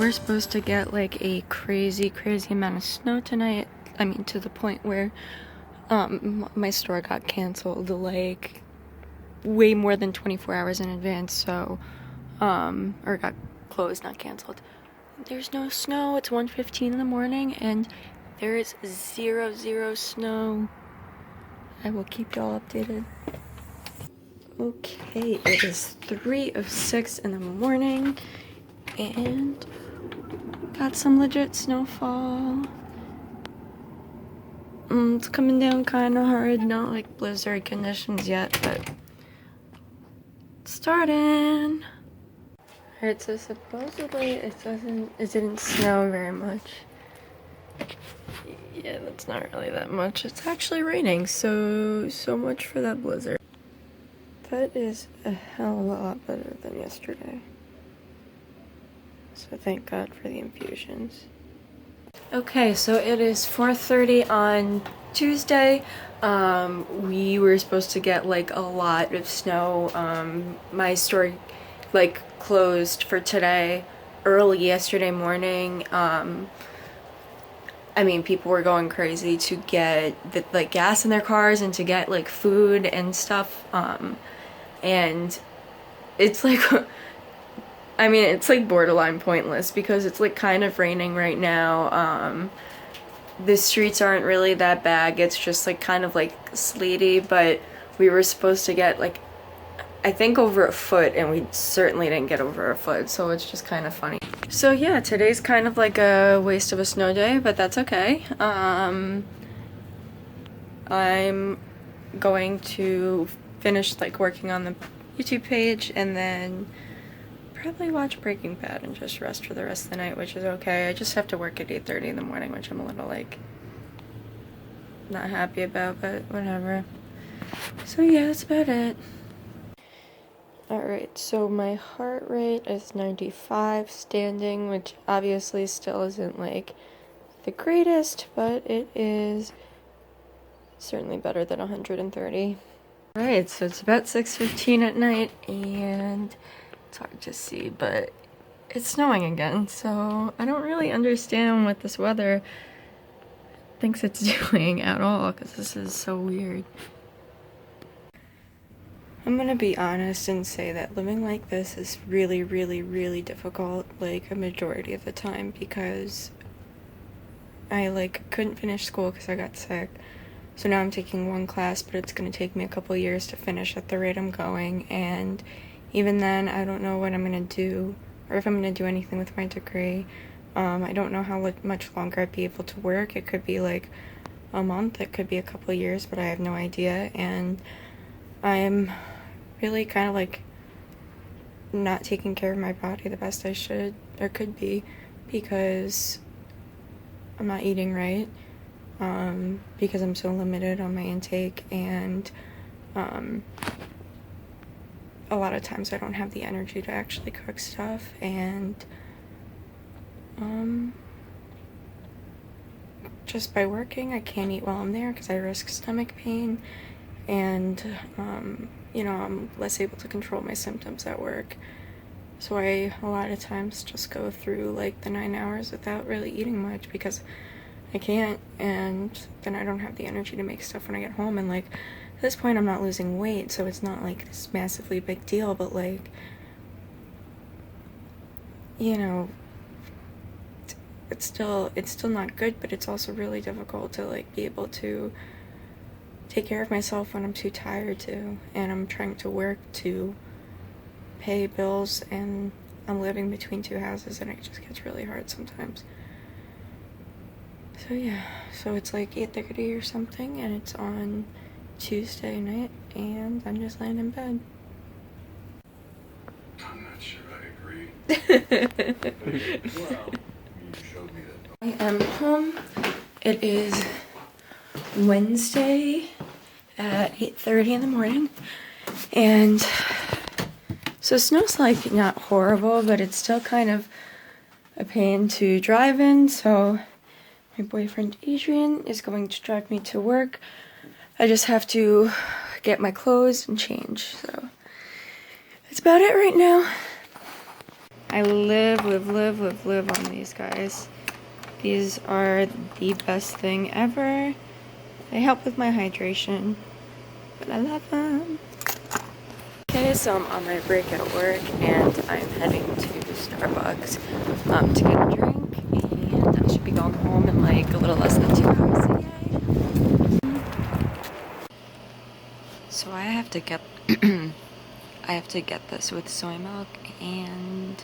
we're supposed to get like a crazy amount of snow tonight. I mean, to the point where my store got canceled like way more than 24 hours in advance, so or got closed, not canceled. There's no snow. It's 1:15 in the morning and there is zero snow. I will keep y'all updated. Okay, it is 3:06 in the morning and got some legit snowfall. It's coming down kind of hard, not like blizzard conditions yet, but it's starting. Alright, so supposedly it didn't snow very much. Yeah, that's not really that much. It's actually raining, so much for that blizzard. That is a hell of a lot better than yesterday. So thank God for the infusions. Okay, so it is 4:30 on Tuesday. We were supposed to get like a lot of snow. My store like closed for today early yesterday morning. I mean, people were going crazy to get like gas in their cars and to get like food and stuff. And it's like I mean, it's like borderline pointless because it's like kind of raining right now. The streets aren't really that bad. It's just like kind of like sleety, but we were supposed to get like, I think over a foot, and we certainly didn't get over a foot, so it's just kind of funny. So yeah, today's kind of like a waste of a snow day, but that's okay. I'm going to finish like working on the YouTube page and then probably watch Breaking Bad and just rest for the rest of the night, which is okay. I just have to work at 8:30 in the morning, which I'm a little like not happy about, but whatever. So yeah, that's about it. Alright, so my heart rate is 95 standing, which obviously still isn't like the greatest, but it is certainly better than 130. Alright, so it's about 6:15 at night and it's hard to see, but it's snowing again, so I don't really understand what this weather thinks it's doing at all, because this is so weird. I'm gonna be honest and say that living like this is really difficult, like a majority of the time, because I like couldn't finish school because I got sick. So now I'm taking one class, but it's gonna take me a couple years to finish at the rate I'm going, and even then, I don't know what I'm gonna do, or if I'm gonna do anything with my degree. I don't know how much longer I'd be able to work. It could be like a month, it could be a couple years, but I have no idea, and I'm really kind of like not taking care of my body the best I should, or could be, because I'm not eating right, because I'm so limited on my intake, and a lot of times I don't have the energy to actually cook stuff, and just by working I can't eat while I'm there because I risk stomach pain, and you know, I'm less able to control my symptoms at work, so I a lot of times just go through like the 9 hours without really eating much because I can't, and then I don't have the energy to make stuff when I get home. And like at this point I'm not losing weight, so it's not like this massively big deal, but like, you know, it's still not good, but it's also really difficult to like be able to take care of myself when I'm too tired to, and I'm trying to work to pay bills, and I'm living between two houses, and it just gets really hard sometimes. So yeah, so it's like 8:30 or something, and it's on Tuesday night, and I'm just laying in bed. I'm not sure I agree. Well, you showed me that. I am home. It is Wednesday at 8:30 in the morning, and so snow's like not horrible, but it's still kind of a pain to drive in, so my boyfriend Adrian is going to drive me to work. I just have to get my clothes and change, so that's about it right now. I live on these guys. These are the best thing ever. They help with my hydration, but I love them. Okay, so I'm on my break at work, and I'm heading to Starbucks to get a drink, and I should be going home in like a little less than 2 hours. Yay! So I have to get I have to get this with soy milk, and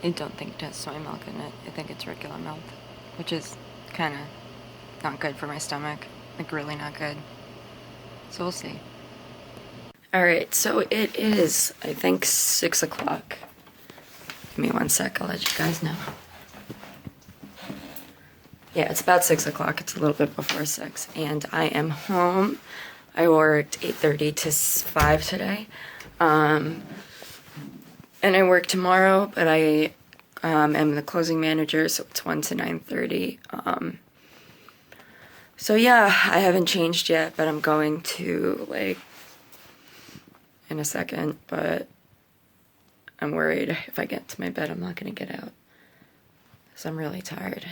I don't think it has soy milk in it. I think it's regular milk, which is kind of not good for my stomach. Like, really not good. So we'll see. Alright, so it is, I think, 6 o'clock. Give me 1 sec, I'll let you guys know. Yeah, it's about 6 o'clock. It's a little bit before 6. And I am home. I worked 8:30 to 5 today. And I work tomorrow, but I am the closing manager, so it's 1 to 9:30. So yeah, I haven't changed yet, but I'm going to, like, in a second, but I'm worried if I get to my bed, I'm not gonna get out, because I'm really tired.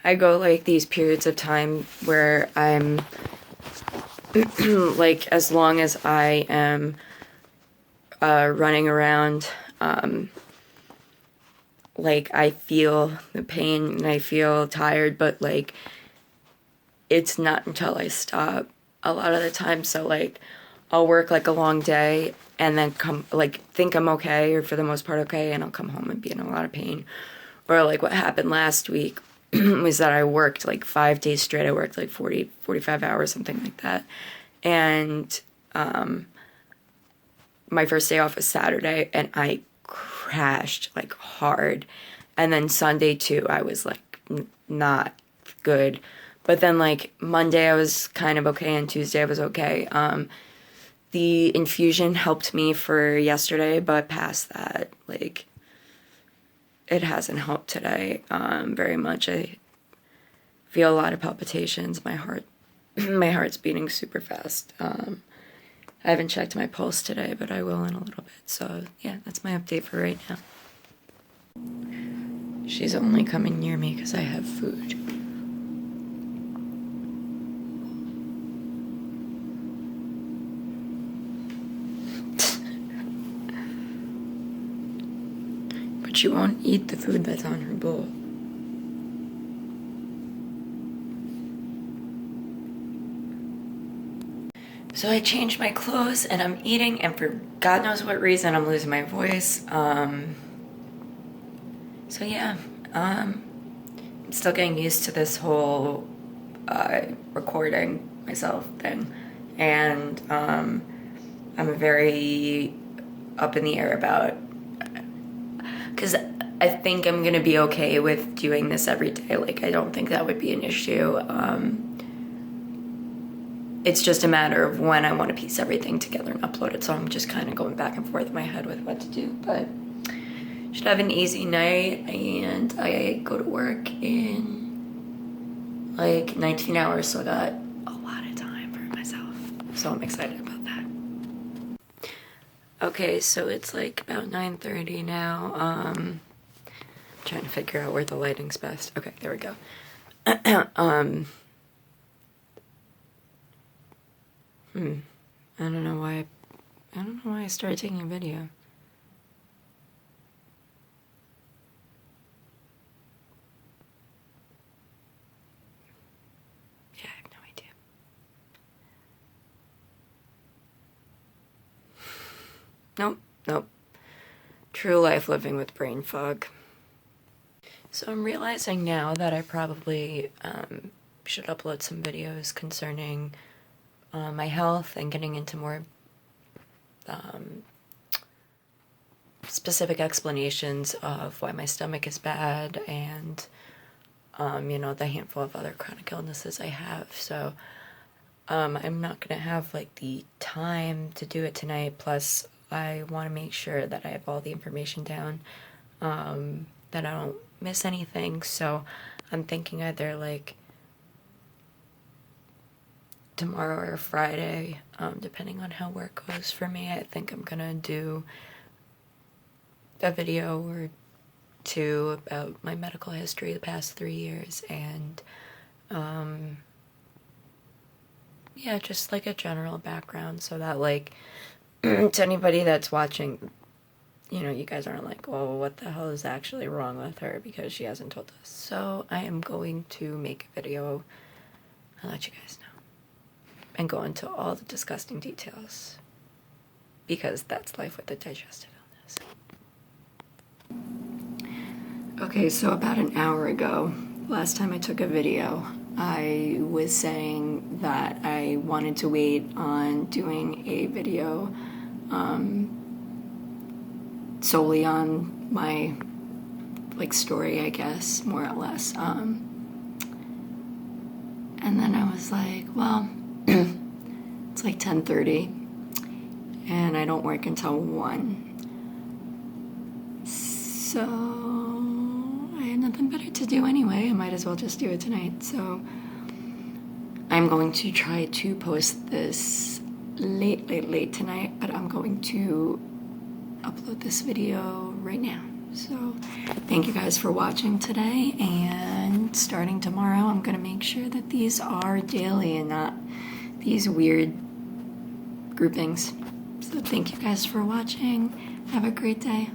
I go, like, these periods of time where I'm, like, as long as I am running around, like, I feel the pain and I feel tired, but, like, it's not until I stop a lot of the time. So, like, I'll work, like, a long day and then come, like, think I'm okay, or for the most part okay, and I'll come home and be in a lot of pain. Or, like, what happened last week was that I worked, like, 5 days straight. I worked, like, 45 hours, something like that. And my first day off was Saturday, and I crashed, like, hard. And then Sunday, too, I was, like, not good. But then, like, Monday I was kind of okay, and Tuesday I was okay. The infusion helped me for yesterday, but past that, like, it hasn't helped today very much. I feel a lot of palpitations. My heart's beating super fast. I haven't checked my pulse today, but I will in a little bit. So, yeah, that's my update for right now. She's only coming near me because I have food. But she won't eat the food that's on her bowl. So I changed my clothes and I'm eating, and for God knows what reason I'm losing my voice. So yeah, I'm still getting used to this whole recording myself thing, and I'm very up in the air about, because I think I'm gonna be okay with doing this every day. Like, I don't think that would be an issue. It's just a matter of when I want to piece everything together and upload it, so I'm just kind of going back and forth in my head with what to do. But should have an easy night, and I go to work in like 19 hours, so I got a lot of time for myself. So I'm excited about that. Okay, so it's like about 9:30 now. I'm trying to figure out where the lighting's best. Okay, there we go. I don't know why I started taking a video. Yeah, I have no idea. Nope. True life living with brain fog. So I'm realizing now that I probably should upload some videos concerning my health and getting into more specific explanations of why my stomach is bad, and you know, the handful of other chronic illnesses I have. So I'm not gonna have, like, the time to do it tonight. Plus, I want to make sure that I have all the information down, that I don't miss anything. So I'm thinking either, like, tomorrow or Friday, depending on how work goes for me. I think I'm gonna do a video or two about my medical history the past 3 years, and yeah, just like a general background, so that like to anybody that's watching, you know, you guys aren't like, well, what the hell is actually wrong with her because she hasn't told us. So I am going to make a video and let you guys know and go into all the disgusting details, because that's life with a digestive illness. Okay, so about an hour ago, last time I took a video, I was saying that I wanted to wait on doing a video solely on my like story, I guess, more or less. And then I was like, well, it's like 10:30 and I don't work until 1. So I had nothing better to do anyway. I might as well just do it tonight. So I'm going to try to post this late tonight, but I'm going to upload this video right now. So thank you guys for watching today, and starting tomorrow I'm gonna make sure that these are daily and not these weird groupings. So thank you guys for watching. Have a great day.